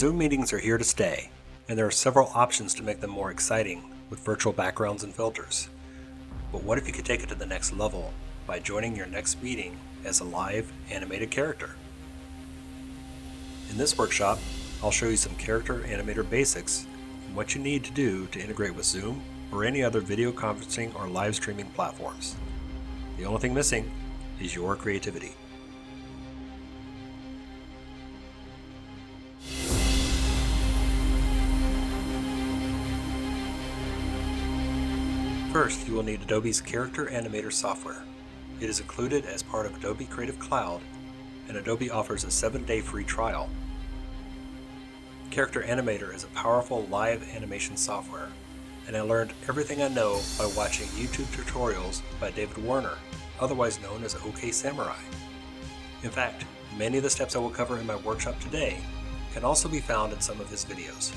Zoom meetings are here to stay, and there are several options to make them more exciting with virtual backgrounds and filters. But what if you could take it to the next level by joining your next meeting as a live animated character? In this workshop, I'll show you some character animator basics and what you need to do to integrate with Zoom or any other video conferencing or live streaming platforms. The only thing missing is your creativity. First, you will need Adobe's Character Animator software. It is included as part of Adobe Creative Cloud, and Adobe offers a 7-day free trial. Character Animator is a powerful live animation software, and I learned everything I know by watching YouTube tutorials by David Warner, otherwise known as OK Samurai. In fact, many of the steps I will cover in my workshop today can also be found in some of his videos.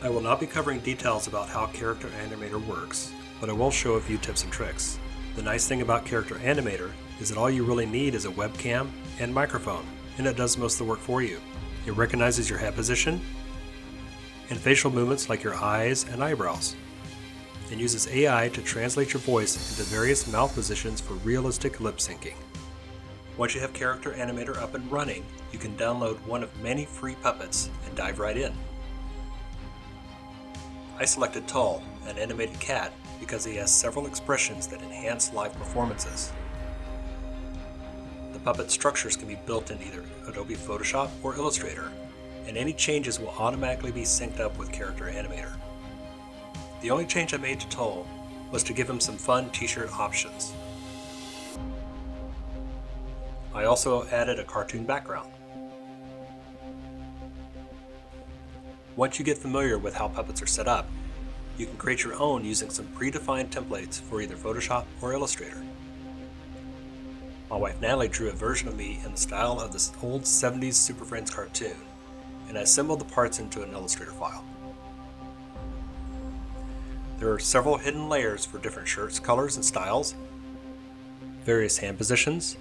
I will not be covering details about how Character Animator works, but I will show a few tips and tricks. The nice thing about Character Animator is that all you really need is a webcam and microphone, and it does most of the work for you. It recognizes your head position and facial movements like your eyes and eyebrows, and uses AI to translate your voice into various mouth positions for realistic lip syncing. Once you have Character Animator up and running, you can download one of many free puppets and dive right in. I selected Tull, an animated cat, because he has several expressions that enhance live performances. The puppet structures can be built in either Adobe Photoshop or Illustrator, and any changes will automatically be synced up with Character Animator. The only change I made to Tull was to give him some fun t-shirt options. I also added a cartoon background. Once you get familiar with how puppets are set up, you can create your own using some predefined templates for either Photoshop or Illustrator. My wife Natalie drew a version of me in the style of this old 70s Super Friends cartoon, and I assembled the parts into an Illustrator file. There are several hidden layers for different shirts, colors, and styles, various hand positions,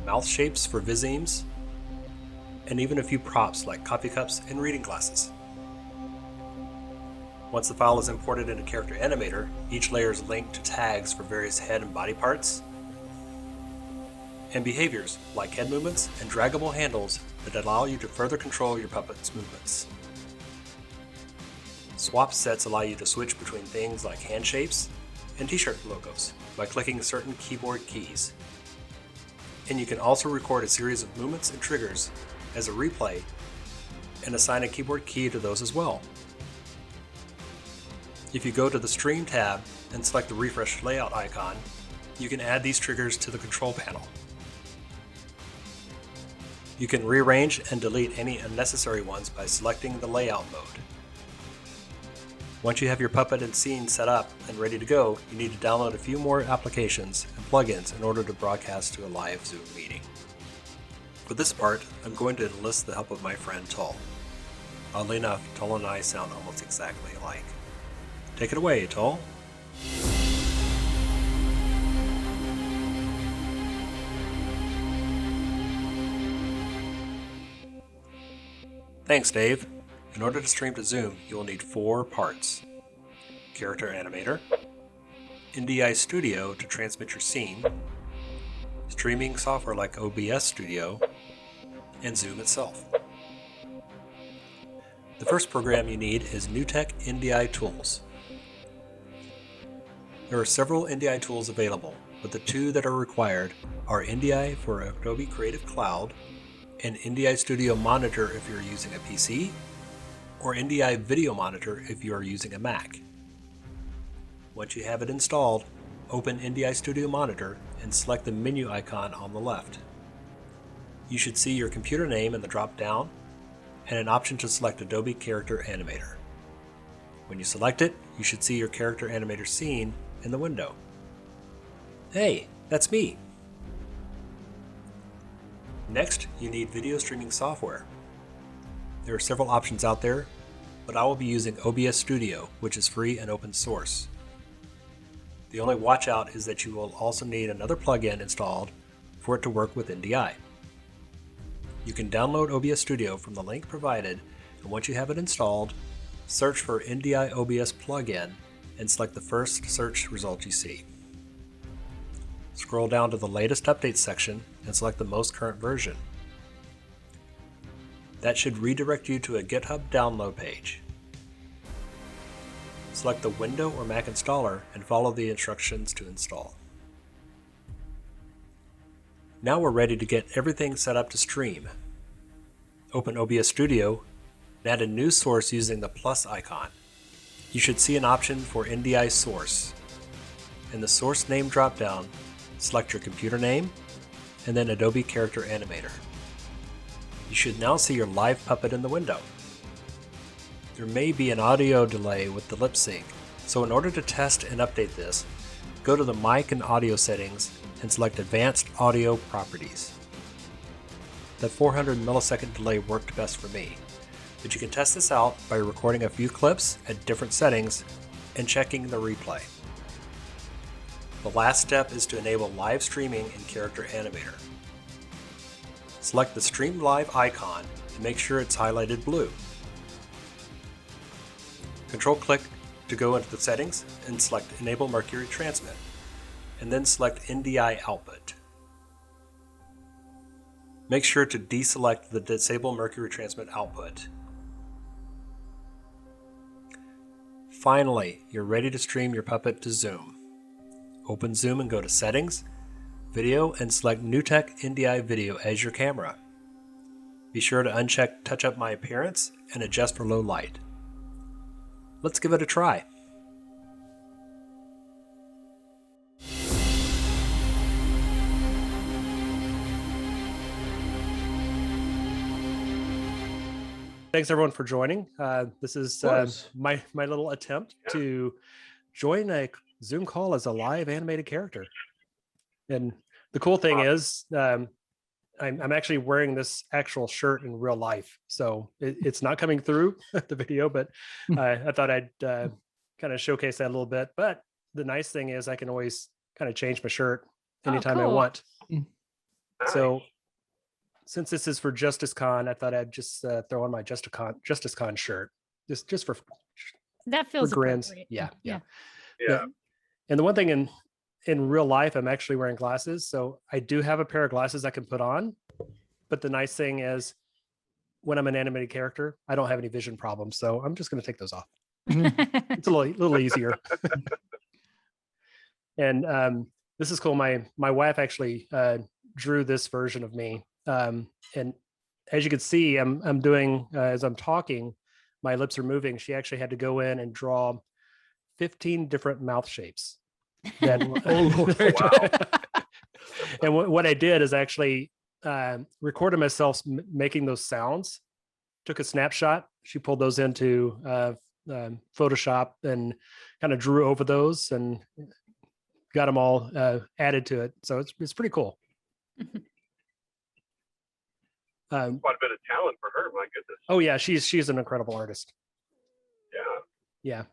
mouth shapes for visemes, and even a few props like coffee cups and reading glasses. Once the file is imported into Character Animator, each layer is linked to tags for various head and body parts, and behaviors like head movements and draggable handles that allow you to further control your puppet's movements. Swap sets allow you to switch between things like hand shapes and t-shirt logos by clicking certain keyboard keys. And you can also record a series of movements and triggers as a replay and assign a keyboard key to those as well. If you go to the Stream tab and select the refresh layout icon, you can add these triggers to the control panel. You can rearrange and delete any unnecessary ones by selecting the layout mode. Once you have your puppet and scene set up and ready to go, you need to download a few more applications and plugins in order to broadcast to a live Zoom meeting. For this part, I'm going to enlist the help of my friend Tull. Oddly enough, Tull and I sound almost exactly alike. Take it away, Tull. Thanks, Dave. In order to stream to Zoom, you will need 4 parts: Character Animator, NDI Studio to transmit your scene, streaming software like OBS Studio, and Zoom itself. The first program you need is NewTek NDI Tools. There are several NDI tools available, but the 2 that are required are NDI for Adobe Creative Cloud and NDI Studio Monitor if you're using a PC, or NDI Video Monitor if you are using a Mac. Once you have it installed, open NDI Studio Monitor and select the menu icon on the left. You should see your computer name in the drop-down and an option to select Adobe Character Animator. When you select it, you should see your Character Animator scene in the window. Hey, that's me! Next, you need video streaming software. There are several options out there, but I will be using OBS Studio, which is free and open source. The only watch out is that you will also need another plugin installed for it to work with NDI. You can download OBS Studio from the link provided, and once you have it installed, search for NDI OBS plugin and select the first search result you see. Scroll down to the latest updates section and select the most current version. That should redirect you to a GitHub download page. Select the Windows or Mac installer and follow the instructions to install. Now we're ready to get everything set up to stream. Open OBS Studio and add a new source using the plus icon. You should see an option for NDI source. In the source name dropdown, select your computer name and then Adobe Character Animator. You should now see your live puppet in the window. There may be an audio delay with the lip sync, so in order to test and update this, go to the mic and audio settings and select Advanced Audio Properties. The 400 millisecond delay worked best for me, but you can test this out by recording a few clips at different settings and checking the replay. The last step is to enable live streaming in Character Animator. Select the Stream Live icon and make sure it's highlighted blue. Control-click to go into the settings and select Enable Mercury Transmit, and then select NDI Output. Make sure to deselect the Disable Mercury Transmit output. Finally, you're ready to stream your puppet to Zoom. Open Zoom and go to Settings, Video, and select NewTek NDI Video as your camera. Be sure to uncheck Touch Up My Appearance and adjust for low light. Let's give it a try. Thanks everyone for joining. This is my little attempt to join a Zoom call as a live animated character. And the cool thing is, I'm actually wearing this actual shirt in real life, so it's not coming through the video. But I thought I'd kind of showcase that a little bit. But the nice thing is, I can always kind of change my shirt anytime I want. So, since this is for JusticeCon, I thought I'd just throw on my JusticeCon shirt, just for that feels for grins. Yeah. And the one thing in real life, I'm actually wearing glasses, so I do have a pair of glasses I can put on. But the nice thing is, when I'm an animated character, I don't have any vision problems, so I'm just going to take those off. It's a little easier. And this is cool. My wife actually drew this version of me. And as you can see, I'm doing, as I'm talking, my lips are moving. She actually had to go in and draw 15 different mouth shapes. That, and what I did is actually recorded myself making those sounds, took a snapshot. She pulled those into Photoshop and kind of drew over those and got them all added to it. So it's pretty cool. Quite a bit of talent for her, my goodness. Oh yeah, she's an incredible artist. Yeah.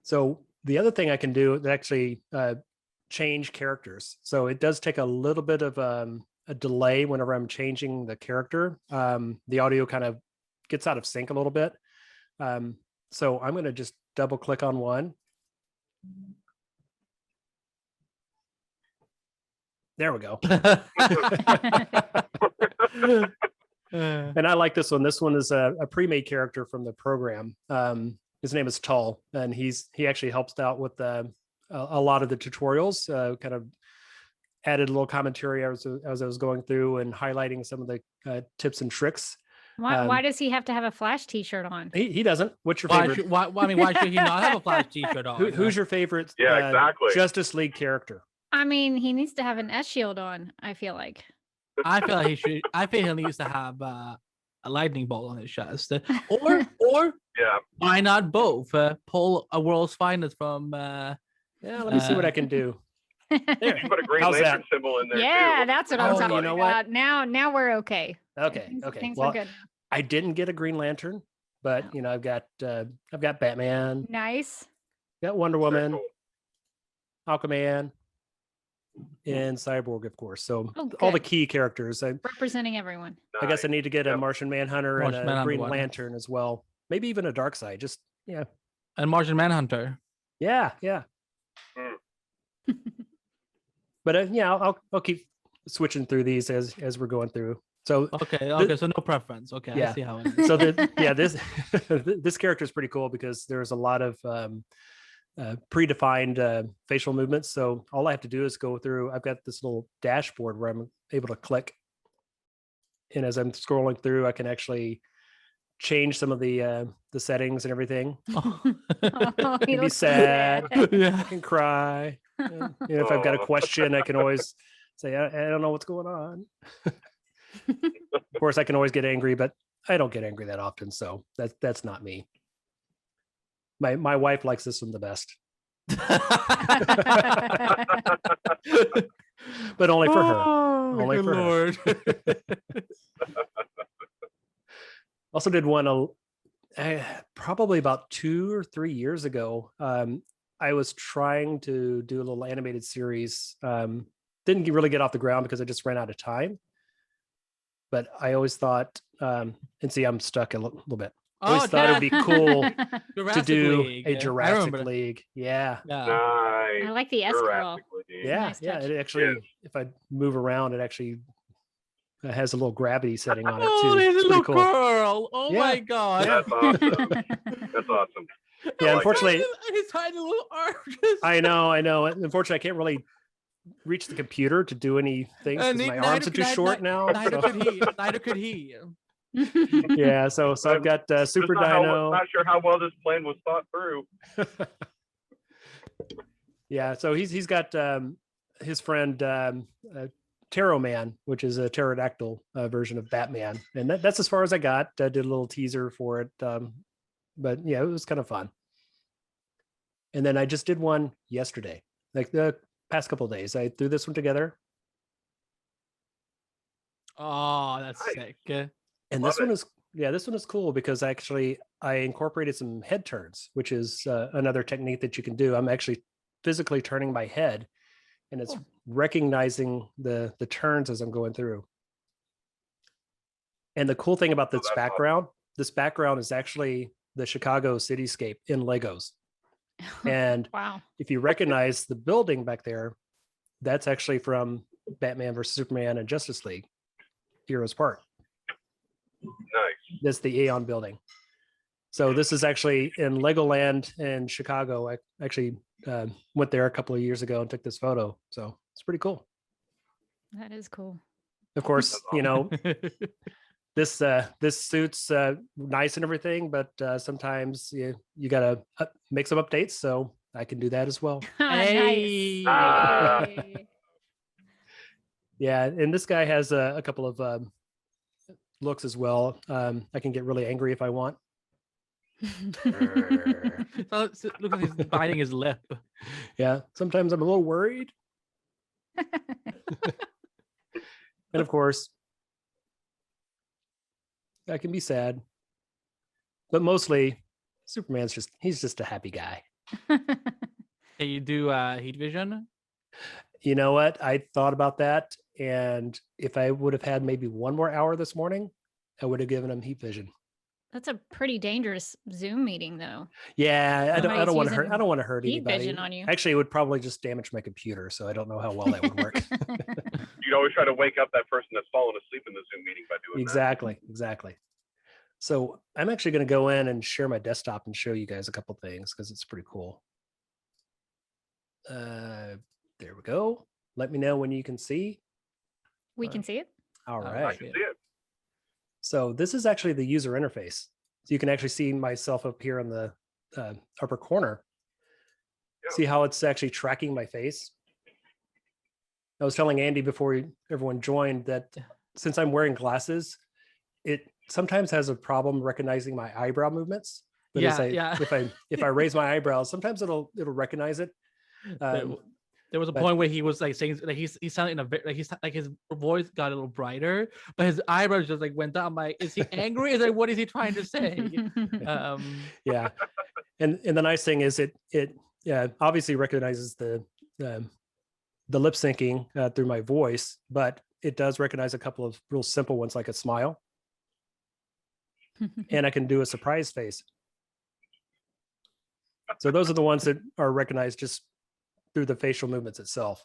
So the other thing I can do is actually change characters. So it does take a little bit of a delay whenever I'm changing the character. The audio kind of gets out of sync a little bit. So I'm going to just double click on one. There we go. And I like this one. This one is a pre-made character from the program. His name is Tull, and he actually helps out with a lot of the tutorials. Kind of added a little commentary as I was going through and highlighting some of the tips and tricks. Why does he have to have a Flash T-shirt on? He doesn't. What's your favorite? Why should he not have a Flash T-shirt on? Who's your favorite? Exactly. Justice League character. I mean, he needs to have an S shield on, I feel like. I feel like he should. I think he needs to have a lightning bolt on his chest, or why not both? Pull a world's finest from. Yeah, let me see what I can do. There. You put a Green Lantern symbol in there. Yeah, too. that's what I'm talking you know about. Now we're okay. Okay. Things Well, are good. I didn't get a Green Lantern, but I've got Batman. Nice. Got Wonder Woman, Aquaman. and Cyborg, of course. So Oh, all the good. key characters. Representing everyone. I guess I need to get a Yep. Martian Manhunter Martian and a Manhunter Green one. Lantern as well. Maybe even a Darkseid. Just And Martian Manhunter. yeah. But I'll keep switching through these as we're going through. So Okay, so no preference. Okay, I Yeah. see how it is. so this this character is pretty cool because there's a lot of predefined facial movements. So all I have to do is go through. I've got this little dashboard where I'm able to click, and as I'm scrolling through, I can actually change some of the settings and everything. Oh, I he can be looks so sad. Yeah. I can cry. If I've got a question, I can always say, I don't know what's going on. Of course, I can always get angry, but I don't get angry that often, so that's not me. My wife likes this one the best, but only for her. Oh, Only good for her. Lord. Also did one probably about 2 or 3 years ago. I was trying to do a little animated series. Didn't really get off the ground because I just ran out of time. But I always thought, and see, I'm stuck a little bit. I always thought it would be cool to Jurassic do League. a I Jurassic remember. League. Yeah. Yeah. Nice. I like the S curl. Jurassic League. Yeah. Nice Yeah. touch. It actually, Yes. if I move around, it actually has a little gravity setting on it Oh, too. there's a It's little pretty cool. girl. Oh Yeah. my God. Yeah. That's awesome. That's awesome. Yeah, I like unfortunately, His tiny little arm. I know. Unfortunately, I can't really reach the computer to do any things because my arms are too short now. Neither so- could he. Neither could he. Yeah, so I've got Super Dino. Not sure how well this plan was thought through. Yeah, so he's got his friend Tarot Man, which is a pterodactyl version of Batman, and that's as far as I got. I did a little teaser for it, but yeah, it was kind of fun. And then I just did one yesterday, like the past couple of days. I threw this one together, Oh, that's Nice. sick. and Love this one it. is this one is cool because actually I incorporated some head turns, which is another technique that you can do. I'm actually physically turning my head, and it's recognizing the turns as I'm going through. And the cool thing about this that's awesome. background, this background is actually the Chicago cityscape in Legos. And Wow. if you recognize the building back there, that's actually from Batman versus Superman and Justice League, Heroes Park. Nice. That's the Aeon building. So this is actually in Legoland in Chicago. I actually went there a couple of years ago and took this photo. So it's pretty cool. That is cool. Of course, you know, this suit's nice and everything, but sometimes you gotta make some updates. So I can do that as well. Hey. Nice. Yay. Yeah, and this guy has a couple of looks as well. I can get really angry if I want. So it looks like he's biting his lip. Yeah, sometimes I'm a little worried. And of course, I can be sad. But mostly, Superman's he's just a happy guy. Can you do heat vision? You know what? I thought about that. And if I would have had maybe one more hour this morning, I would have given him heat vision. That's a pretty dangerous Zoom meeting, though. Yeah, I don't Somebody's want to hurt. using I don't want to hurt heat anybody. vision on you. Actually, it would probably just damage my computer, so I don't know how well that would work. You'd always try to wake up that person that's fallen asleep in the Zoom meeting by doing Exactly. So I'm actually going to go in and share my desktop and show you guys a couple things because it's pretty cool. There we go. Let me know when you can see. We can see it. All All that. I right. can see it. So this is actually the user interface. So you can actually see myself up here in the upper corner. Yeah. See how it's actually tracking my face? I was telling Andy before everyone joined that since I'm wearing glasses, it sometimes has a problem recognizing my eyebrow movements. But if I raise my eyebrows, sometimes it'll recognize it. There was a point where he was like saying like he sounded in a like his voice got a little brighter, but his eyebrows just like went down. I'm like, is he angry? Is like what is he trying to say? Yeah, and the nice thing is it obviously recognizes the the lip syncing through my voice, but it does recognize a couple of real simple ones like a smile. And I can do a surprise face. So those are the ones that are recognized just through the facial movements itself.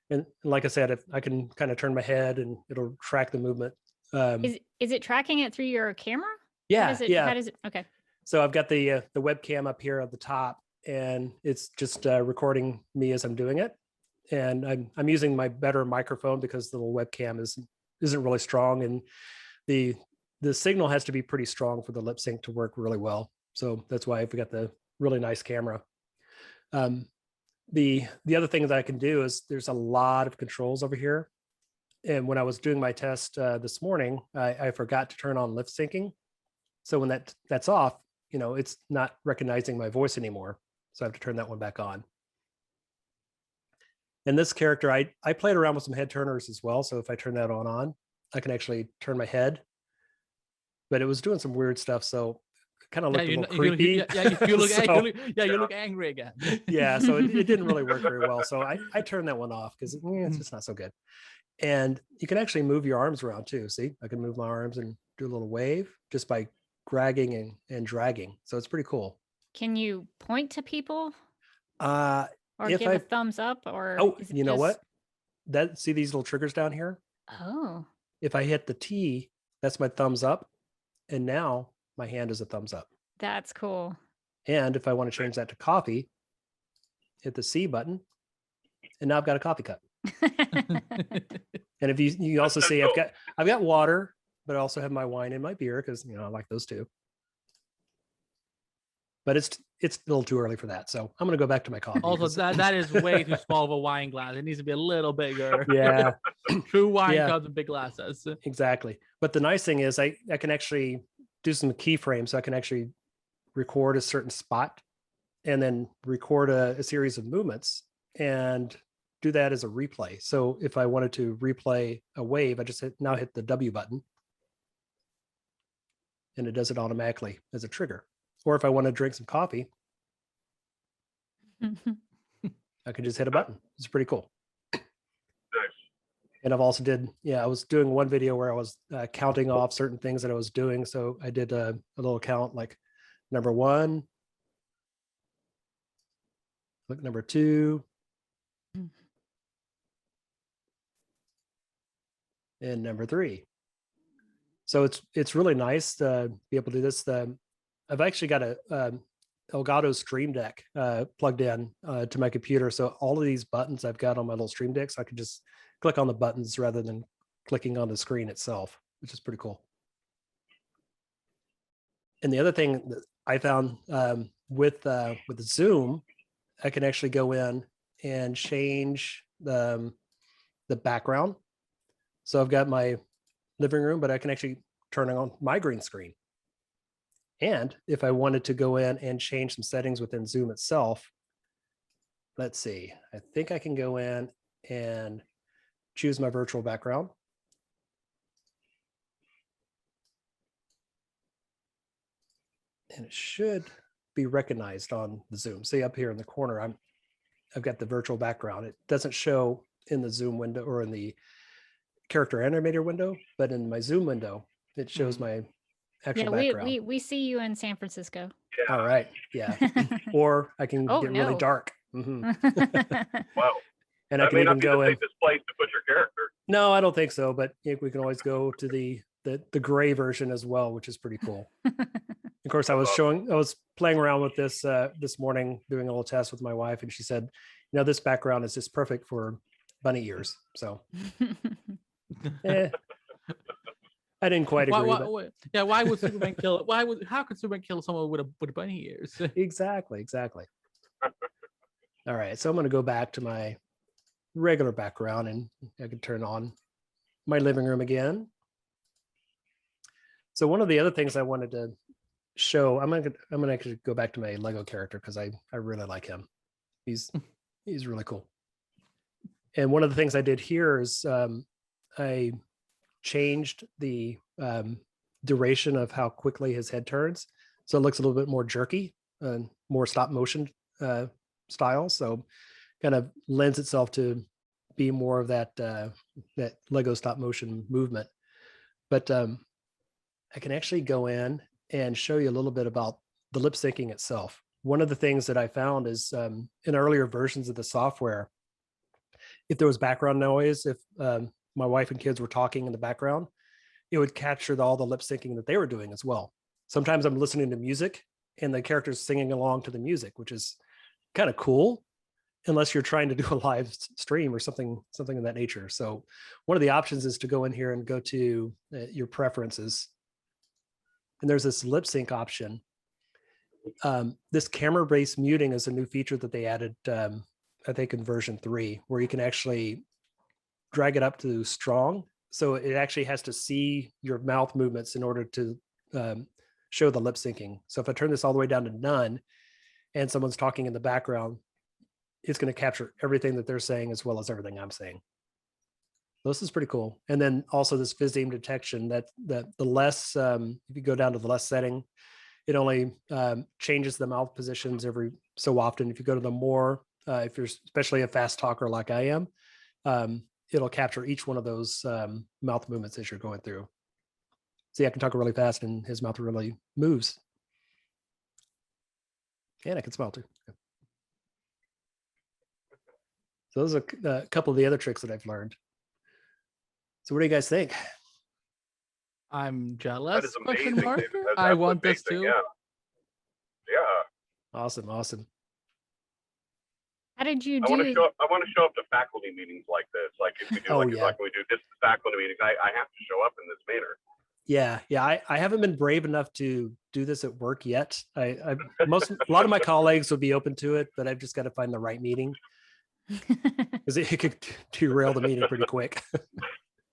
And like I said, if I can kind of turn my head and it'll track the movement. Is it tracking it through your camera? Yeah, How does it, yeah. How does it? Okay. So I've got the webcam up here at the top, and it's just recording me as I'm doing it. And I'm using my better microphone because the little webcam isn't really strong, and the signal has to be pretty strong for the lip sync to work really well. So that's why I've got the really nice camera. The other thing that I can do is there's a lot of controls over here. And when I was doing my test this morning, I forgot to turn on lip syncing. So when that's off, it's not recognizing my voice anymore. So I have to turn that one back on. And this character, I played around with some head turners as well. So if I turn that on, I can actually turn my head. But it was doing some weird stuff. So it kind of looked a little creepy. You look, So- you look angry again. Yeah, so it didn't really work very well. So I turned that one off because it's just not so good. And you can actually move your arms around too. See, I can move my arms and do a little wave just by dragging and dragging. So it's pretty cool. Can you point to people Or if give a I- thumbs up? Or Oh, is it you know just- what? See these little triggers down here? Oh, If I hit the T, that's my thumbs up. And now my hand is a thumbs up. that's cool. And if I want to change that to coffee, hit the C button. And now I've got a coffee cup. And if you also see I've got water, but I also have my wine and my beer because I like those two. But it's a little too early for that, so I'm gonna go back to my coffee. Also, 'cause- that is way too small of a wine glass. It needs to be a little bigger. yeah, True wine Yeah. comes in big glasses. exactly. But the nice thing is I can actually do some keyframes, so I can actually record a certain spot and then record a series of movements and do that as a replay. So if I wanted to replay a wave, I just hit the W button and it does it automatically as a trigger. Or if I want to drink some coffee, I can just hit a button. It's pretty cool. Nice. And I've also I was doing one video where I was counting off certain things that I was doing. So I did a little count like number 1, look, number 2, and number 3. So it's really nice to be able to do this. I've actually got a Elgato Stream Deck plugged in to my computer. So all of these buttons I've got on my little Stream Deck, so I can just click on the buttons rather than clicking on the screen itself, which is pretty cool. And the other thing that I found with Zoom, I can actually go in and change the background. So I've got my living room, but I can actually turn on my green screen. And if I wanted to go in and change some settings within Zoom itself, let's see, I think I can go in and choose my virtual background. And it should be recognized on the Zoom. See up here in the corner, I've got the virtual background. It doesn't show in the Zoom window or in the character animator window, but in my Zoom window, it shows my actual background. we see you in San Francisco. Yeah. All right. Yeah. Or I can Oh, get really no. dark. Mhm. Wow. And I That can may even not be the go in. safest place to put your character. No, I don't think so. But we can always go to the gray version as well, which is pretty cool. Of course, I was playing around with this this morning, doing a little test with my wife, and she said, this background is just perfect for bunny ears. So I didn't quite agree. Why would Superman kill? How could Superman kill someone with bunny ears? Exactly. All right, so I'm going to go back to my regular background, and I can turn on my living room again. So one of the other things I wanted to show, I'm gonna actually go back to my Lego character because I really like him. He's really cool. And one of the things I did here is I changed the duration of how quickly his head turns, so it looks a little bit more jerky and more stop motion style. So kind of lends itself to be more of that that Lego stop motion movement. But I can actually go in and show you a little bit about the lip syncing itself. One of the things that I found is in earlier versions of the software, if there was background noise, if my wife and kids were talking in the background, it would capture all the lip syncing that they were doing as well. Sometimes I'm listening to music and the character's singing along to the music, which is kind of cool, unless you're trying to do a live stream or something of that nature. So one of the options is to go in here and go to your preferences. And there's this lip sync option. This camera-based muting is a new feature that they added, I think in version 3, where you can actually drag it up to strong. So it actually has to see your mouth movements in order to show the lip syncing. So if I turn this all the way down to none and someone's talking in the background, it's going to capture everything that they're saying as well as everything I'm saying. This is pretty cool. And then also this physeme detection, that the less, if you go down to the less setting, it only changes the mouth positions every so often. If you go to the more, if you're especially a fast talker like I am, it'll capture each one of those mouth movements as you're going through. See, I can talk really fast and his mouth really moves. And I can smile too. So those are a couple of the other tricks that I've learned. So what do you guys think? I'm jealous. That is amazing, question mark. David. That's I want this amazing, too. Yeah. Awesome, awesome. How did you I want to do? show up to faculty meetings like this. Like if we do, like when we do distance faculty meetings, I have to show up in this manner. Yeah. I haven't been brave enough to do this at work yet. A lot of my colleagues would be open to it, but I've just got to find the right meeting because it could derail the meeting pretty quick.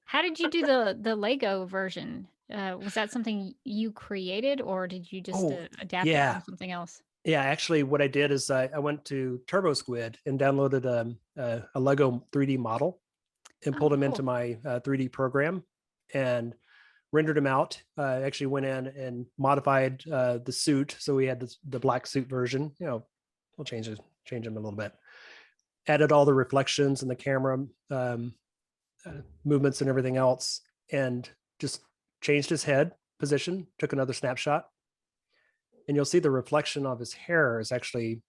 How did you do the Lego version? Was that something you created, or did you just adapt it from something else? Yeah, actually, what I did is I went to Turbo Squid and downloaded a Lego 3D model and pulled them into my 3D program and rendered them out. I actually went in and modified the suit, so we had the black suit version. You know, we'll change them a little bit. Added all the reflections and the camera movements and everything else, and just changed his head position. Took another snapshot. And you'll see the reflection of his hair is actually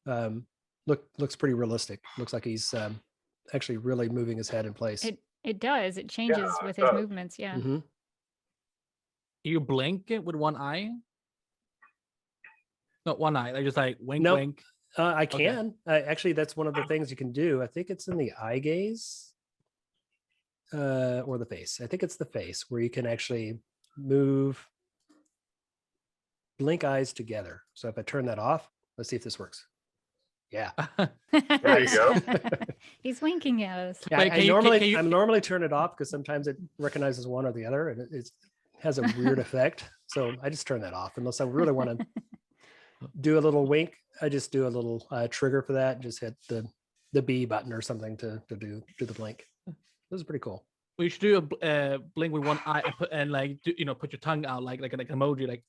looks pretty realistic. Looks like he's actually really moving his head in place. It does. It changes with his movements. Yeah. Mm-hmm. You blink it with one eye? Not one eye. Like just like wink, Nope. wink. I can. Actually, that's one of the things you can do. I think it's in the eye gaze or the face. I think it's the face where you can actually move, blink eyes together. So if I turn that off, let's see if this works. Yeah. There you go. He's winking at us. Yeah, Wait, I normally turn it off because sometimes it recognizes one or the other and it has a weird effect. So I just turn that off unless I really want to do a little wink. I just do a little trigger for that and just hit the B button or something to do the blink. This is pretty cool. We should do a blink with one eye and put your tongue out like an emoji like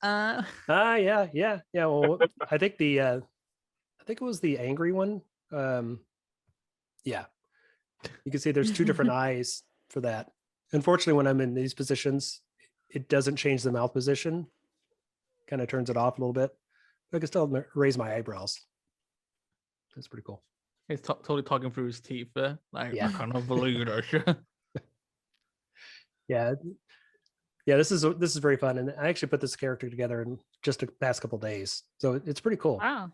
Yeah. Well, I think it was the angry one. Yeah. You can see there's two different eyes for that. Unfortunately, when I'm in these positions, it doesn't change the mouth position. Kind of turns it off a little bit. But I can still raise my eyebrows. That's pretty cool. he's totally talking through his teeth. Like Yeah. I cannot believe it. Yeah. This is very fun, and I actually put this character together in just the past couple days, so it's pretty cool. Wow.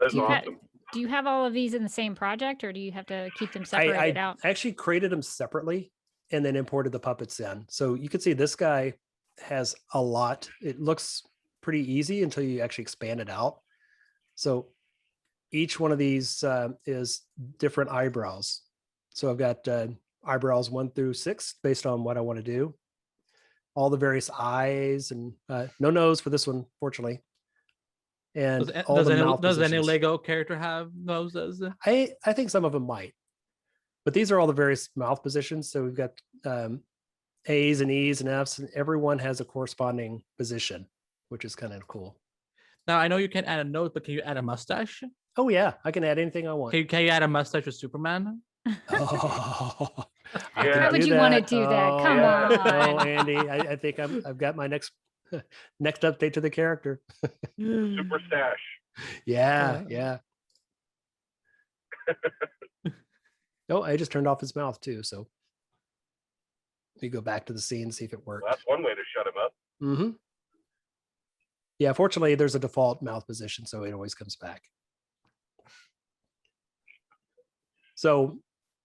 That's Do you, awesome. do you have all of these in the same project, or do you have to keep them separated out? I actually created them separately and then imported the puppets in. So you can see this guy has a lot. It looks pretty easy until you actually expand it out. So each one of these is different eyebrows. So I've got eyebrows 1 through 6 based on what I want to do. All the various eyes and no nose for this one, fortunately. And does any Lego character have noses? I think some of them might, but these are all the various mouth positions. So we've got A's and E's and F's, and everyone has a corresponding position, which is kind of cool. Now I know you can add a nose, but can you add a mustache? Oh yeah, I can add anything I want. Can you add a mustache with Superman? Oh, I Yeah. can Why would do you want to that. do that? Oh, Come oh, on. Andy, I think I've got my next update to the character. The super stash. Yeah, yeah. Oh, I just turned off his mouth too. So let me go back to the scene and see if it worked. Well, that's one way to shut him up. Mm-hmm. Yeah, fortunately, there's a default mouth position, so it always comes back. So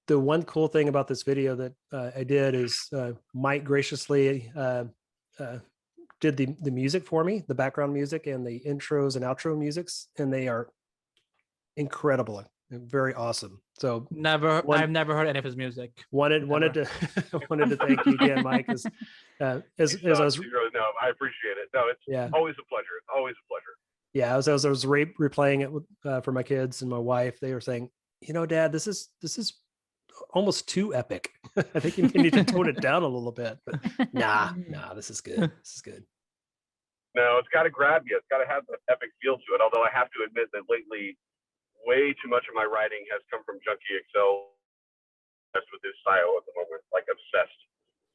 the one cool thing about this video that I did is Mike graciously did the music for me, the background music and the intros and outro musics, and they are incredible and very awesome. So I've never heard any of his music. wanted to wanted to thank you again, Mike. As I was No, I appreciate it. No, it's always a pleasure. It's always a pleasure. Yeah, as I was replaying it for my kids and my wife, they were saying, Dad, this is almost too epic. I think you need to tone it down a little bit. But nah, this is good. This is good. No, it's got to grab you. It's got to have an epic feel to it. Although I have to admit that lately, way too much of my writing has come from Junkie Excel. Obsessed with his style at the moment, like obsessed.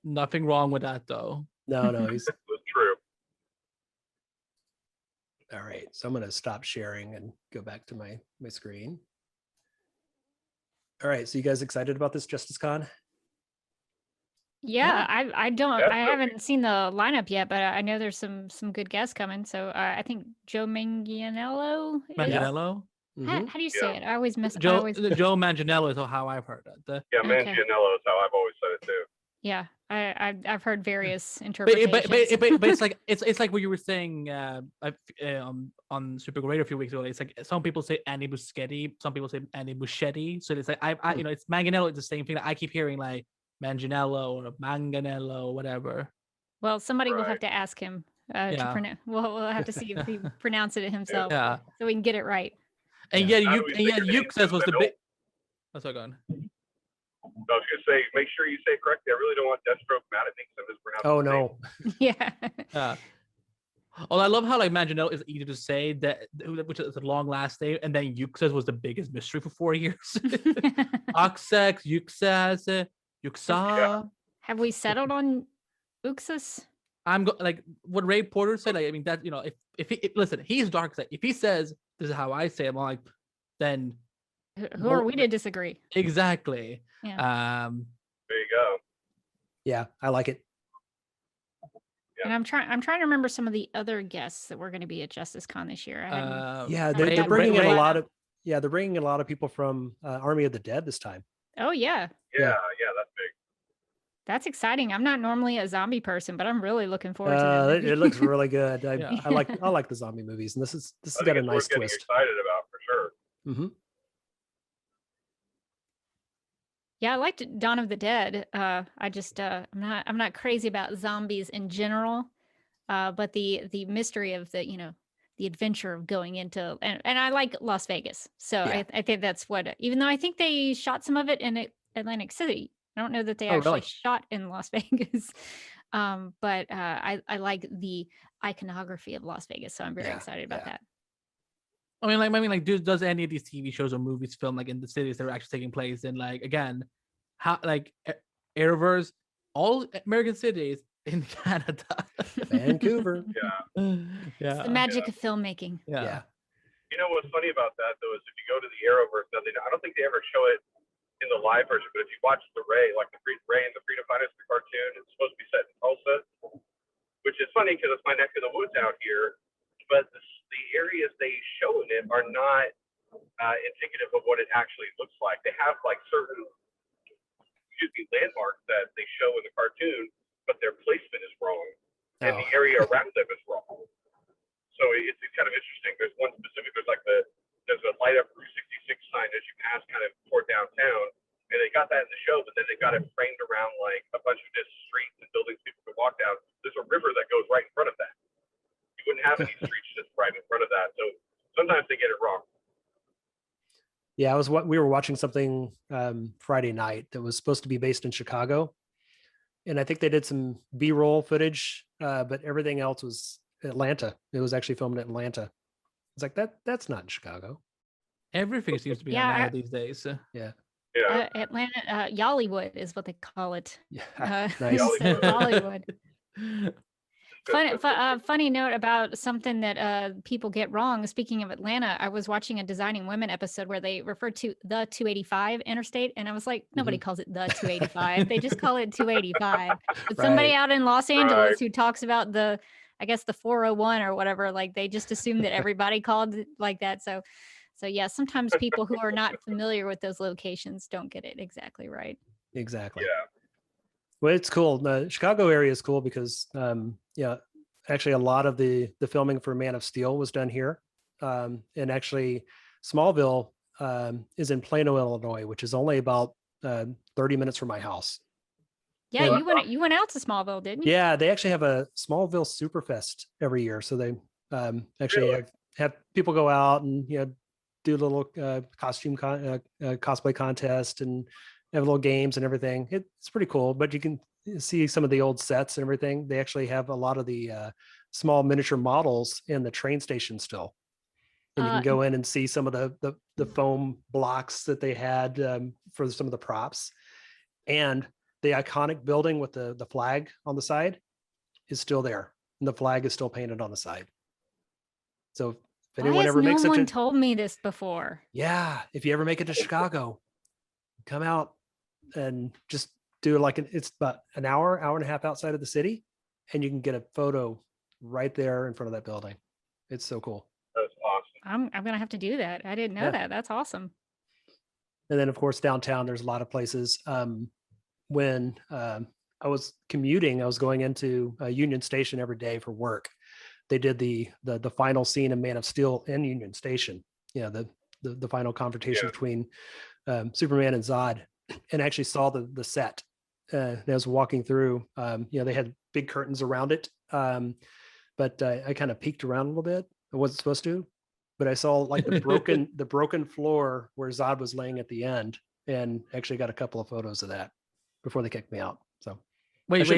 Nothing wrong with that, though. No, he's It's true. All right. So I'm going to stop sharing and go back to my screen. All right. So you guys excited about this Justice Con? Yeah, I don't. I Definitely. haven't seen the lineup yet, but I know there's some good guests coming. So I think Joe Manganiello. Manganiello? How do you say it? I always miss. Joe Manganiello is how I've heard it. Yeah, Okay. Manganiello is how I've always said it too. Yeah, I've heard various interpretations. But it's like what you were saying on Super Great a few weeks ago. It's like some people say Andy Muschietti, some people say Andy Muschietti. So it's like I it's Manganiello. It's the same thing that I keep hearing, like Manganiello or Manganello, whatever. Well, somebody will Right. have to ask him to pronounce. We'll have to see if he pronounced it himself, Yeah. so we can get it right. And Yeah. Yuke says was the big. What's that going? I was going to say, make sure you say it correctly. I really don't want Deathstroke mad at me because I'm mispronouncing. Oh no. Yeah. Oh, I love how like Manganiello is easy to say, which is a long last name, and then Yuxes was the biggest mystery for 4 years. Oxex, Yuxas, Yuxa. Yeah. Have we settled on Uxas? Like what Ray Porter said. Like, I mean that if he listen, he's dark side. If he says this is how I say it, I'm like, then Who are we to disagree? exactly. Yeah. There you go. Yeah, I like it. And I'm trying to remember some of the other guests that were going to be at Justice Con this year. Yeah, Ray- they're bringing in Ray- a lot of they're bringing in a lot of people from Army of the Dead this time. Oh yeah, Yeah, that's big. that's exciting. I'm not normally a zombie person, but I'm really looking forward to that movie. It looks really good. Yeah. I like the zombie movies, and this has I got think a it's nice worth getting twist. excited about for sure. Mm-hmm. Yeah, I liked Dawn of the Dead. I just I'm not crazy about zombies in general, but the mystery of the the adventure of going into and I like Las Vegas, so Yeah. I think that's what. Even though I think they shot some of it in Atlantic City, I don't know that they Oh, actually really? shot in Las Vegas. But I like the iconography of Las Vegas, so I'm very Yeah, excited about that. I mean, does any of these TV shows or movies film like in the cities that are actually taking place in, like, again, how like Arrowverse, all American cities in Canada, Vancouver. It's the magic of filmmaking. Yeah. You know what's funny about that though is if you go to the Arrowverse, I don't think they ever show it in the live version, but if you watch the Ray, like the Ray and the Freedom Fighters, the cartoon, it's supposed to be set in Tulsa, which is funny because it's my neck of the woods out here, but the areas they show in it are not indicative of what it actually looks like. They have like certain landmarks that they show in the cartoon, but their placement is wrong, and the area around them is wrong. So it's kind of interesting. There's one specific. There's a light up Route 66 sign as you pass kind of toward downtown, and they got that in the show, but then they got it framed around like a bunch of just streets and buildings people could walk down. There's a river that goes right in front of that. You wouldn't have any streets just right in front of that. So sometimes they get it wrong. Yeah, we were watching something Friday night that was supposed to be based in Chicago, and I think they did some B-roll footage, but everything else was Atlanta. It was actually filmed in Atlanta. It's like that's not in Chicago. everything seems to be Yeah, Atlanta these days. Yeah. Yeah. Atlanta, Yollywood is what they call it. Yeah, Yollywood. nice. Hollywood. Funny note about something that people get wrong. Speaking of Atlanta, I was watching a Designing Women episode where they referred to the 285 interstate, and I was like, nobody calls it the 285. They just call it 285. But somebody Right. out in Los Angeles Right. who talks about I guess the 401 or whatever, like they just assume that everybody called it like that. So yeah, sometimes people who are not familiar with those locations don't get it exactly right. Exactly. Yeah. Well, it's cool. The Chicago area is cool because, yeah, actually a lot of the filming for Man of Steel was done here. And actually Smallville is in Plano, Illinois, which is only about 30 minutes from my house. Yeah, And- you went out to Smallville, didn't you? Yeah, they actually have a Smallville Superfest every year. So they actually Really? have people go out and, do a little cosplay contest and have little games and everything. It's pretty cool, but you can see some of the old sets and everything. They actually have a lot of the small miniature models in the train station still. And you can go in and see some of the foam blocks that they had for some of the props. And the iconic building with the flag on the side is still there. And the flag is still painted on the side. So if Why anyone has ever no makes it one to, told me this before? yeah, if you ever make it to Chicago, come out and just do it's about an hour and a half outside of the city, and you can get a photo right there in front of that building. It's so cool. That's awesome. I'm gonna have to do that. I didn't know Yeah. that. That's awesome. And then of course downtown, there's a lot of places. When I was commuting, I was going into Union Station every day for work. They did the final scene of Man of Steel in Union Station. The final confrontation between Superman and Zod, and actually saw the set. As I was walking through, they had big curtains around it, but I kind of peeked around a little bit. I wasn't supposed to, but I saw like the broken floor where Zod was laying at the end, and actually got a couple of photos of that before they kicked me out. So Wait, I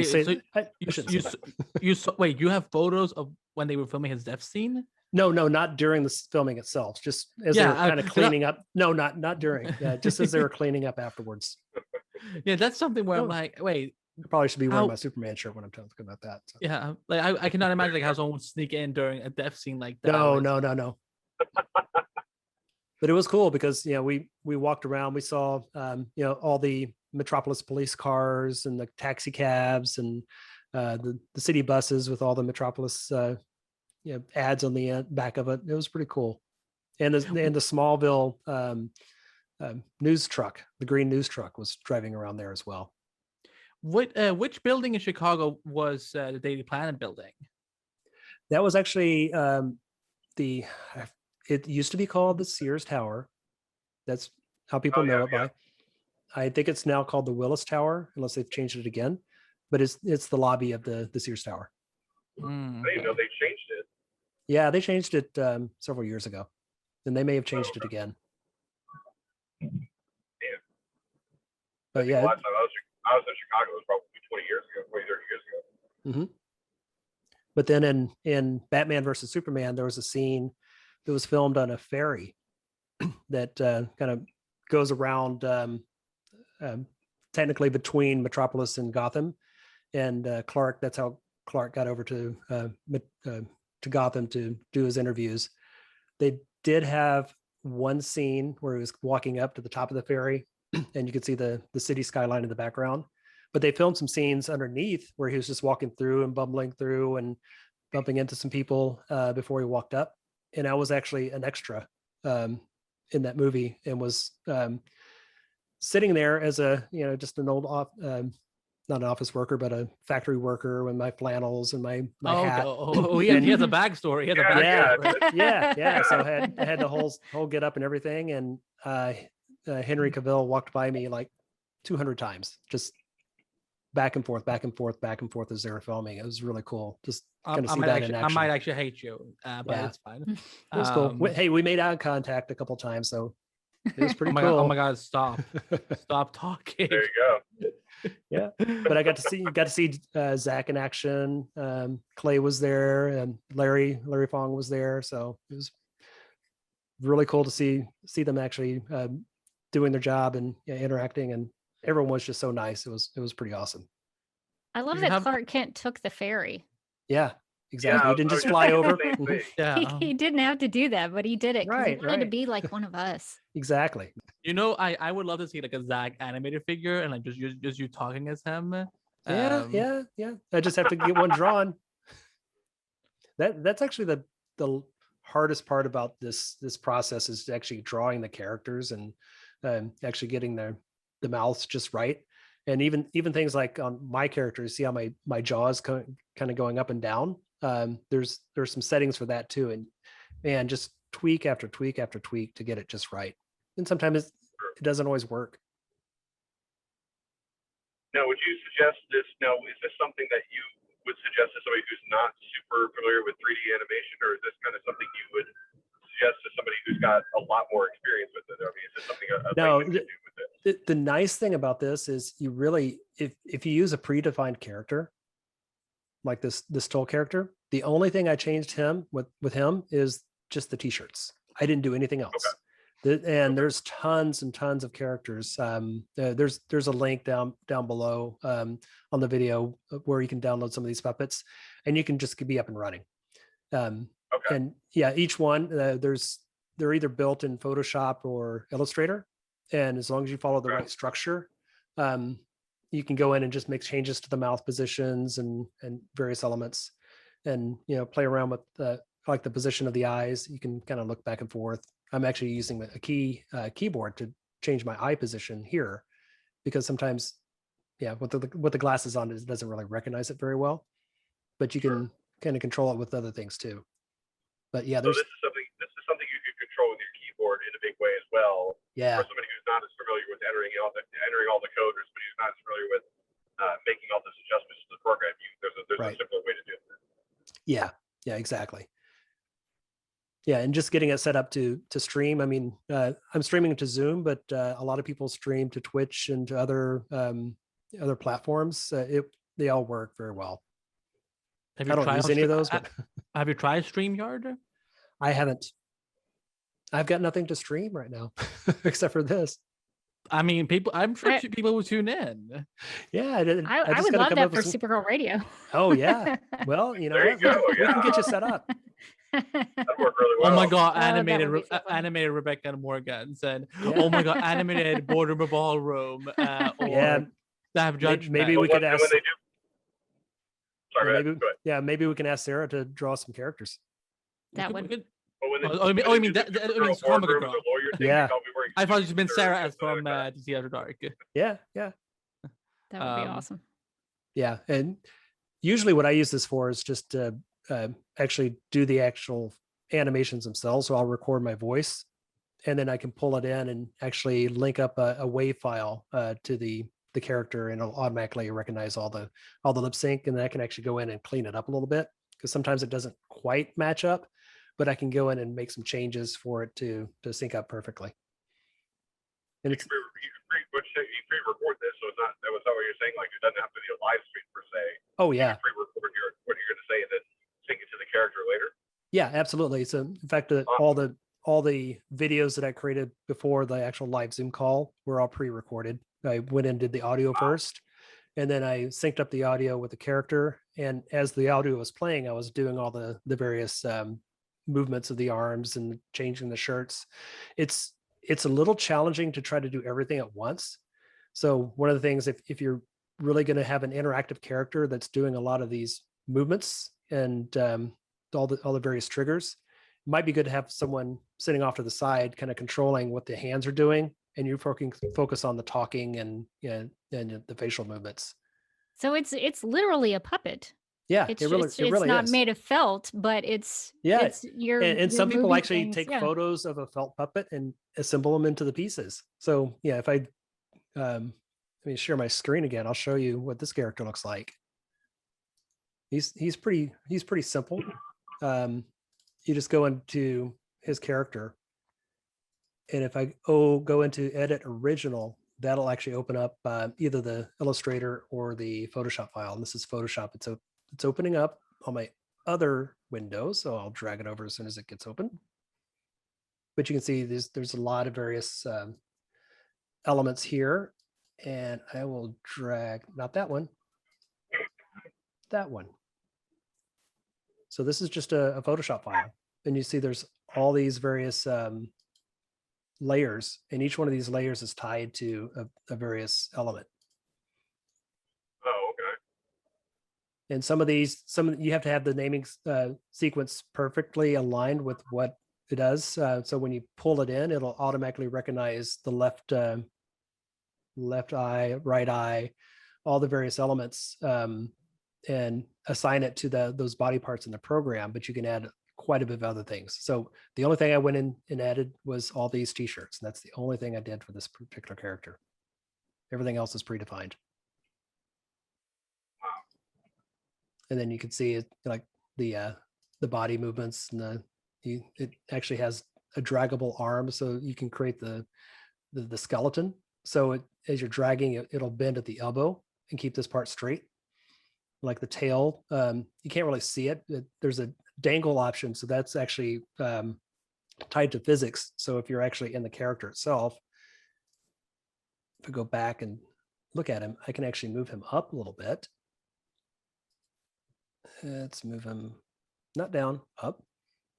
you have photos of when they were filming his death scene? No, not during the filming itself. Just as they were kind of cleaning up. No, not during. Yeah, just as they were cleaning up afterwards. Yeah, that's something where I'm Oh. like, wait, I probably should be wearing How- my Superman shirt when I'm talking about that. So. yeah, like I cannot imagine like how someone would sneak in during a death scene like that. No. But it was cool because we walked around. We saw all the Metropolis police cars and the taxi cabs and the city buses with all the Metropolis ads on the back of it. It was pretty cool. And the Smallville news truck, the green news truck, was driving around there as well. Which building in Chicago was the Daily Planet building? That was actually it used to be called the Sears Tower. That's how people know it by. I think it's now called the Willis Tower, unless they've changed it again. But it's the lobby of the Sears Tower. I didn't even know they changed it. Yeah, they changed it several years ago, and they may have changed it again. Yeah. But yeah, Last time I was in Chicago, it was probably 20 years ago, 20, 30 years ago. But then in Batman versus Superman, there was a scene that was filmed on a ferry that kind of goes around technically between Metropolis and Gotham, and Clark. That's how Clark got over to Gotham to do his interviews. They did have one scene where he was walking up to the top of the ferry, and you could see the city skyline in the background. But they filmed some scenes underneath where he was just walking through and bumbling through and bumping into some people before he walked up. And I was actually an extra in that movie, and was sitting there as just an old not an office worker, but a factory worker with my flannels and my hat. He has a backstory. He has a backstory. Yeah. So I had the whole get up and everything. And Henry Cavill walked by me like 200 times, just back and forth as they were filming. It was really cool. Just kind of see that in action. I might actually hate you, but it's fine. It was cool. Hey, we made eye contact a couple times, so it was pretty cool. Oh my God, stop talking. There you go. Yeah, but I got to see Zach in action. Clay was there, and Larry Fong was there, so it was really cool to see them actually doing their job and interacting, and everyone was just so nice. It was pretty awesome. I love that Clark Kent took the ferry. Yeah, exactly. Yeah, He didn't I just was fly thinking the over. same thing. Yeah. He didn't have to do that, but he did it because he Right, wanted to right. be like one of us. Exactly. I would love to see like a Zach animated figure and like just you talking as him. Yeah. I just have to get one drawn. That's actually the hardest part about this process, is actually drawing the characters and actually getting the mouths just right. And even things like on my characters, see how my jaw is kind of going up and down. There's some settings for that too, and man, just tweak after tweak after tweak to get it just right. And sometimes it doesn't always work. Now, would you suggest this? Now, is this something that you would suggest to somebody who's not super familiar with 3D animation, or is this kind of something you would suggest to somebody who's got a lot more experience with it? I mean, is this something No, layman can do with it? the nice thing about this is you really, if you use a predefined character like this Toll character, the only thing I changed him with him is just the t-shirts. I didn't do anything else. And there's tons and tons of characters. There's a link down below on the video where you can download some of these puppets, and you can just be up and running. And yeah, each one they're either built in Photoshop or Illustrator, and as long as you follow the right structure, you can go in and just make changes to the mouth positions and various elements, and play around with like the position of the eyes. You can kind of look back and forth. I'm actually using a keyboard to change my eye position here, because sometimes, with the glasses on, it doesn't really recognize it very well. But you can kind of control it with other things too. But yeah, so this is something you could control with your keyboard in a big way as well. Yeah. For somebody who's not as familiar with entering all the code, or somebody who's not as familiar with making all this adjustments to the program, there's a simpler way to do it. Yeah, exactly. Yeah, and just getting it set up to stream. I mean, I'm streaming to Zoom, but a lot of people stream to Twitch and to other platforms. They all work very well. I don't use any of those, but have you tried StreamYard? I haven't. I've got nothing to stream right now except for this. I mean, I'm sure people will tune in. Yeah, I would love that for Supergirl Radio. Oh yeah. Well, there you go. We can get you set up. That'd work really well. Oh my god, animated Rebecca and Morgan said, "Oh my god, animated boardroom ballroom." Or Staff Judge. Maybe we could ask. When they do... Sorry, go ahead. Maybe we can ask Sarah to draw some characters. That would. You mean comic girl? Yeah. I thought you meant Sarah as from DC After Dark. Yeah. That would be awesome. Yeah, and usually what I use this for is just to actually do the actual animations themselves. So I'll record my voice, and then I can pull it in and actually link up a WAV file to the character, and it'll automatically recognize all the lip sync, and then I can actually go in and clean it up a little bit, because sometimes it doesn't quite match up, but I can go in and make some changes for it to sync up perfectly. And it's you pre-record this, so it's not. That was not what you're saying. Like, it doesn't have to be a live stream per se. Oh yeah. You pre-record what you're going to say, and then sync it to the character later. Yeah, absolutely. So in fact, all the videos that I created before the actual live Zoom call were all pre-recorded. I went and did the audio first, and then I synced up the audio with the character. And as the audio was playing, I was doing all the various movements of the arms and changing the shirts. It's a little challenging to try to do everything at once. So one of the things, if you're really going to have an interactive character that's doing a lot of these movements and all the various triggers, it might be good to have someone sitting off to the side, kind of controlling what the hands are doing, and you focus on the talking and the facial movements. So it's literally a puppet. Yeah, it's really not is. made of felt, but it's and some people actually things, take photos of a felt puppet and assemble them into the pieces. So yeah, if I let me share my screen again, I'll show you what this character looks like. He's pretty simple. You just go into his character, and if I go into edit original, that'll actually open up either the Illustrator or the Photoshop file. And this is Photoshop. It's opening up on my other window, so I'll drag it over as soon as it gets open. But you can see there's a lot of various elements here, and I will drag, not that one, that one. So this is just a Photoshop file. And you see there's all these various layers, and each one of these layers is tied to a various element. Oh, okay. And some you have to have the naming sequence perfectly aligned with what it does. So when you pull it in, it'll automatically recognize the left eye, right eye, all the various elements, and assign it to those body parts in the program. But you can add quite a bit of other things. So the only thing I went in and added was all these t-shirts. And that's the only thing I did for this particular character. Everything else is predefined. And then you can see it, like the body movements, and it actually has a draggable arm, so you can create the skeleton. So as you're dragging it, it'll bend at the elbow and keep this part straight. Like the tail, you can't really see it. There's a dangle option, so that's actually tied to physics. So if you're actually in the character itself, if I go back and look at him, I can actually move him up a little bit. Let's move him not down, up.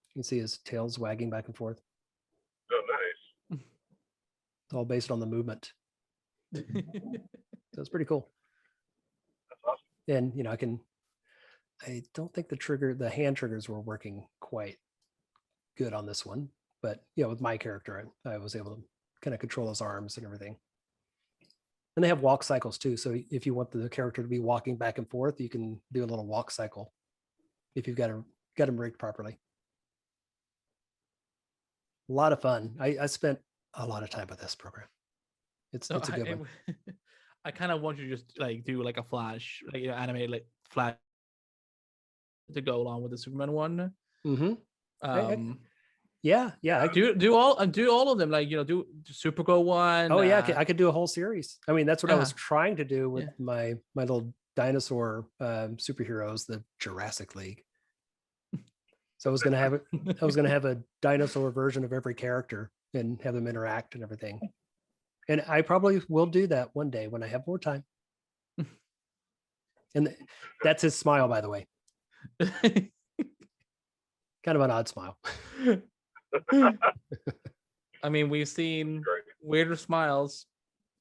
You can see his tail's wagging back and forth. Oh, nice. It's all based on the movement. So it's pretty cool. That's awesome. And I don't think the hand triggers were working quite good on this one, but with my character, I was able to kind of control his arms and everything. And they have walk cycles too. So if you want the character to be walking back and forth, you can do a little walk cycle if you've got him rigged properly. A lot of fun. I spent a lot of time with this program. It's a good one. I kind of want you to just like do like a flash, like animate like flash to go along with the Superman one. Mm-hmm. Yeah. Do all of them, like do Supergirl one. Oh yeah, I could do a whole series. I mean, that's what I was trying to do with my little dinosaur superheroes, the Jurassic League. So I was gonna have a dinosaur version of every character and have them interact and everything. And I probably will do that one day when I have more time. And that's his smile, by the way. Kind of an odd smile. I mean, we've seen weirder smiles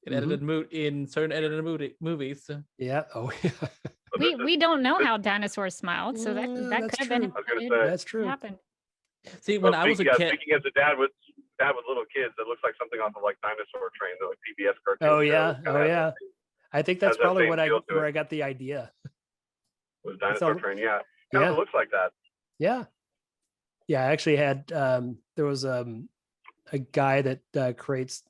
in certain edited movies. Yeah. Oh yeah. We don't know how dinosaurs smiled, so that could have been. That's true. Happened. See, when I was a kid, speaking as a dad with little kids, that looks like something off of like Dinosaur Train, the like PBS cartoon. Oh yeah. I think that's probably where I got the idea. Was Dinosaur Train? Yeah. Kind of looks like that. Yeah. Yeah, I actually had there was a guy that creates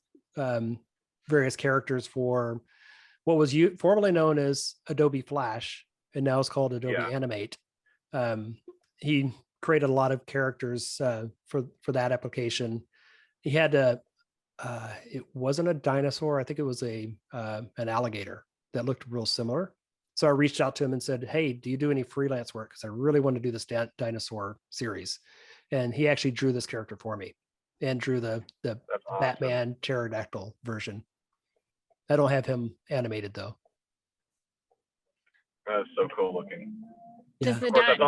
various characters for what was formerly known as Adobe Flash, and now it's called Adobe Animate. He created a lot of characters for that application. He had it wasn't a dinosaur. I think it was an alligator that looked real similar. So I reached out to him and said, "Hey, do you do any freelance work? Because I really want to do this dinosaur series." And he actually drew this character for me, and drew the awesome Batman pterodactyl version. I don't have him animated though. That's so cool looking. Yeah. Of course, that's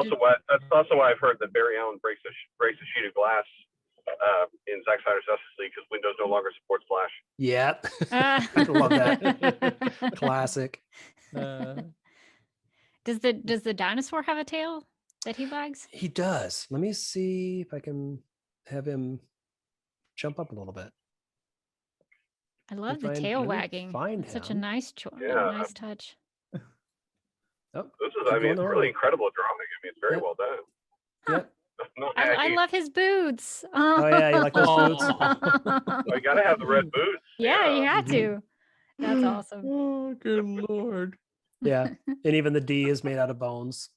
also why I've heard that Barry Allen breaks a sheet of glass in Zack Snyder's Justice League because Windows no longer supports Flash. Yeah, I love that. Classic. Does the dinosaur have a tail that he wags? He does. Let me see if I can have him jump up a little bit. I love the tail wagging. It's such a nice nice touch. This is, it's really incredible drawing. I mean, it's very well done. Huh. I love his boots. Oh yeah, you like those boots? You gotta have the red boots. Yeah, you have to. That's awesome. Oh, good Lord. Yeah, and even the D is made out of bones.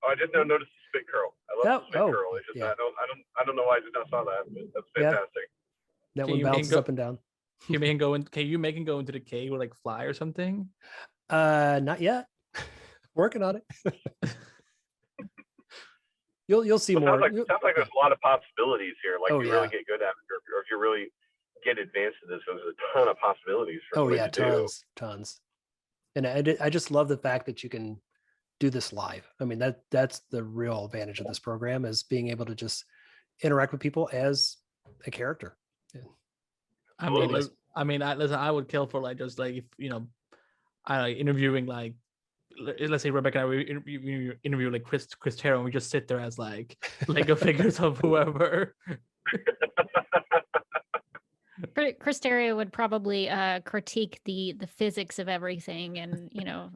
Oh, I did not notice the spit curl. I love the spit curl. It's just I don't know why I did not saw that, but that's fantastic. That one bounces up and down. Can you make him go into the cave or like fly or something? Not yet. Working on it. You'll see more. Sounds like there's a lot of possibilities here. Like you really get good at it, or if you're really get advanced to this, there's a ton of possibilities for Oh what yeah, to do. tons. And I just love the fact that you can do this live. I mean, that's the real advantage of this program, is being able to just interact with people as a character. Yeah. I mean, Anyways. listen, I would kill for like just like if I like interviewing like let's say Rebecca and I interview like Chris Terra, and we just sit there as like Lego figures of whoever. Chris Terrio would probably critique the physics of everything, and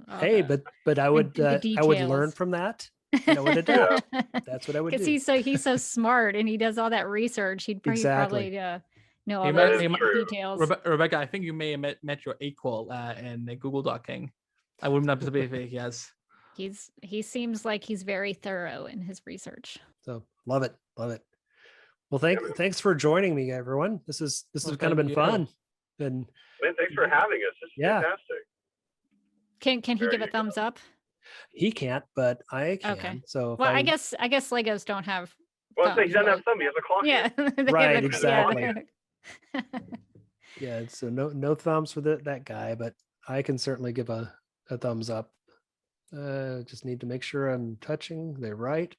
all Hey, the- but I would the I would learn details. from that, and I would adapt. That's what I would Because do. he's so smart and he does all that research. He'd Exactly. probably know He all might- those he might- details. Rebecca, I think you may have met your equal in the Google Docking. I would not specific, yes. He seems like he's very thorough in his research. So love it. Well, thanks for joining me, everyone. This has kind of thank been you. fun. And Man, thanks for having us. This is Yeah. fantastic. Can he There give a you go. thumbs up? he can't, but I can. Okay. So if Well, I guess Legos don't have. Well, so he thumbs, doesn't have right? thumb. He has a clock. Yeah. they Right, have a- exactly. yeah. yeah, so no thumbs for that guy, but I can certainly give a thumbs up. Just need to make sure I'm touching the right.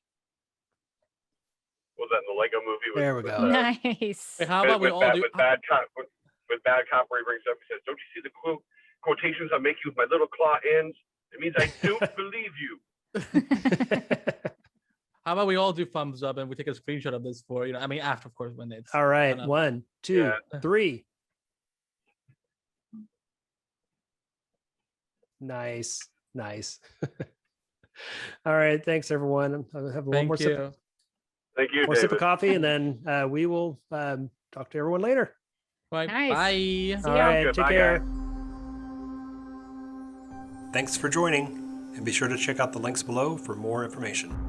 Was that in the Lego movie? There we with, go. Nice. Wait, how about we all do? with bad cop where he brings up, he says, "Don't you see the quotations I make you with my little claw ends? It means I don't believe you." How about we all do thumbs up and we take a screenshot of this for after, of course, when it's All right, done up. 1, 2, Yeah. 3. Nice. All right, thanks everyone. I'll have one more Thank sip, you. Thank you, more sip of David. coffee, and then we will talk to everyone later. Right, Nice. bye. See All ya. right, Good, take bye, care. guys. Thanks for joining, and be sure to check out the links below for more information.